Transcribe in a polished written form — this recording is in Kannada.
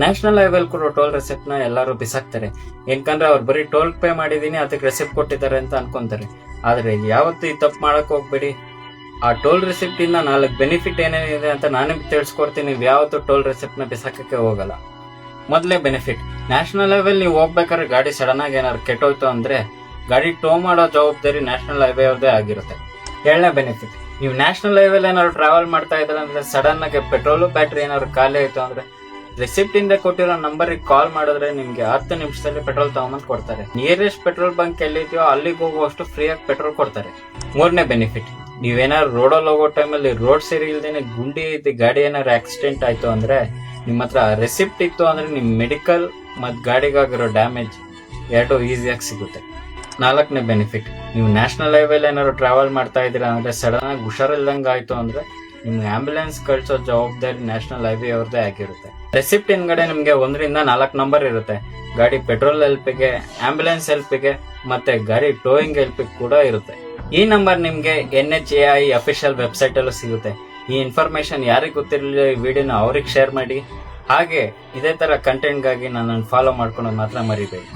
ನ್ಯಾಷನಲ್ ಹೈವೇಲ್ ಕೊಡೋ ಟೋಲ್ ರೆಸಿಪ್ಟ್ ನ ಎಲ್ಲರೂ ಬಿಸಾಕ್ತಾರೆ. ಯಾಕಂದ್ರೆ ಅವ್ರು ಬರೀ ಟೋಲ್ ಪೇ ಮಾಡಿದೀನಿ ಅದಕ್ಕೆ ರೆಸಿಪ್ಟ್ ಕೊಟ್ಟಿದ್ದಾರೆ ಅಂತ ಅನ್ಕೊಂತಾರೆ. ಆದ್ರೆ ಯಾವತ್ತು ಈ ತಪ್ಪು ಮಾಡಕ್ ಹೋಗ್ಬೇಡಿ. ಆ ಟೋಲ್ ರೆಸಿಪ್ಟ್ ಇಂದ 4 ಬೆನಿಫಿಟ್ ಏನೇನಿದೆ ಅಂತ ನಾನೇ ತಿಳಿಸ್ಕೊಡ್ತೀನಿ. ನೀವು ಯಾವತ್ತು ಟೋಲ್ ರೆಸಿಪ್ಟ್ ನ ಬಿಸಾಕಕ್ಕೆ ಹೋಗಲ್ಲ. ಮೊದಲೇ ಬೆನಿಫಿಟ್, ನ್ಯಾಷನಲ್ ಹೈವೇಲ್ ನೀವು ಹೋಗ್ಬೇಕಾದ್ರೆ ಗಾಡಿ ಸಡನ್ ಆಗಿ ಏನಾದ್ರು ಕೆಟ್ಟೋಯ್ತು ಅಂದ್ರೆ ಗಾಡಿ ಟೋ ಮಾಡೋ ಜವಾಬ್ದಾರಿ ನ್ಯಾಷನಲ್ ಹೈವೇ ಅವ್ರದೇ ಆಗಿರುತ್ತೆ. 7ನೇ ಬೆನಿಫಿಟ್, ನೀವು ನ್ಯಾಷನಲ್ ಹೈವೇಲ್ ಏನಾದ್ರು ಟ್ರಾವೆಲ್ ಮಾಡ್ತಾ ಇದ್ರೆ ಅಂದ್ರೆ ಸಡನ್ ಆಗಿ ಪೆಟ್ರೋಲ್ ಬ್ಯಾಟ್ರಿ ಏನಾದ್ರು ಖಾಲಿ ಆಯ್ತು ಅಂದ್ರೆ ರೆಸಿಪ್ಟ್ ಇಂದ ಕೊಟ್ಟಿರೋ ನಂಬರ್ಗೆ ಕಾಲ್ ಮಾಡಿದ್ರೆ ನಿಮ್ಗೆ 10 ನಿಮಿಷದಲ್ಲಿ ಪೆಟ್ರೋಲ್ ತಗೊಂಬಂದ್ ಕೊಡ್ತಾರೆ. ನಿಯರೆಸ್ಟ್ ಪೆಟ್ರೋಲ್ ಬಂಕ್ ಎಲ್ಲಿದೆಯೋ ಅಲ್ಲಿಗೆ ಹೋಗುವಷ್ಟು ಫ್ರೀಯಾಗಿ ಪೆಟ್ರೋಲ್ ಕೊಡ್ತಾರೆ. 3ನೇ ಬೆನಿಫಿಟ್, ನೀವೇನಾದ್ರು ರೋಡಲ್ಲಿ ಹೋಗೋ ಟೈಮಲ್ಲಿ ರೋಡ್ ಸರಿ ಇಲ್ದೇನೆ ಗುಂಡಿ ಇದ್ದು ಗಾಡಿ ಏನಾದ್ರು ಆಕ್ಸಿಡೆಂಟ್ ಆಯ್ತು ಅಂದ್ರೆ ನಿಮ್ಮ ಹತ್ರ ರೆಸಿಪ್ಟ್ ಇತ್ತು ಅಂದ್ರೆ ನಿಮ್ ಮೆಡಿಕಲ್ ಮತ್ ಗಾಡಿಗಾಗಿರೋ ಡ್ಯಾಮೇಜ್ 2 ಈಸಿಯಾಗಿ ಸಿಗುತ್ತೆ. 4ನೇ ಬೆನಿಫಿಟ್, ನೀವು ನ್ಯಾಷನಲ್ ಹೈವೇಲ್ ಏನಾದ್ರು ಟ್ರಾವೆಲ್ ಮಾಡ್ತಾ ಇದ್ದೀರಾ ಅಂದ್ರೆ ಸಡನ್ ಆಗಿ ಹುಷಾರಿಲ್ದಂಗೆ ಆಯ್ತು ಅಂದ್ರೆ ನಿಮ್ಗೆ ಆಂಬ್ಯುಲೆನ್ಸ್ ಕಳ್ಸೋ ಜವಾಬ್ದಾರಿ ನ್ಯಾಷನಲ್ ಹೈವೇ ಅವ್ರದ್ದೇ ಆಗಿರುತ್ತೆ. ರೆಸಿಪ್ಟ್ ಹಿಂದ್ಗಡೆ ನಿಮ್ಗೆ 1 ರಿಂದ 4 ನಂಬರ್ ಇರುತ್ತೆ. ಗಾಡಿ ಪೆಟ್ರೋಲ್ ಹೆಲ್ಪಿಗೆ, ಆಂಬ್ಯುಲೆನ್ಸ್ ಹೆಲ್ಪಿಗೆ ಮತ್ತೆ ಗಾಡಿ ಟೋಯಿಂಗ್ ಹೆಲ್ಪಿಗೆ ಕೂಡ ಇರುತ್ತೆ. ಈ ನಂಬರ್ ನಿಮ್ಗೆ NHAI ಅಫಿಷಿಯಲ್ ವೆಬ್ಸೈಟ್ ಅಲ್ಲೂ ಸಿಗುತ್ತೆ. ಈ ಇನ್ಫಾರ್ಮೇಶನ್ ಯಾರಿಗೆ ಗೊತ್ತಿರಲಿಲ್ಲ ಈ ವಿಡಿಯೋನ ಅವ್ರಿಗೆ ಶೇರ್ ಮಾಡಿ. ಹಾಗೆ ಇದೇ ತರ ಕಂಟೆಂಟ್ಗಾಗಿ ನನ್ನನ್ನು ಫಾಲೋ ಮಾಡ್ಕೊಂಡು ಮಾತ್ರ ಮರಿಬೇಡಿ.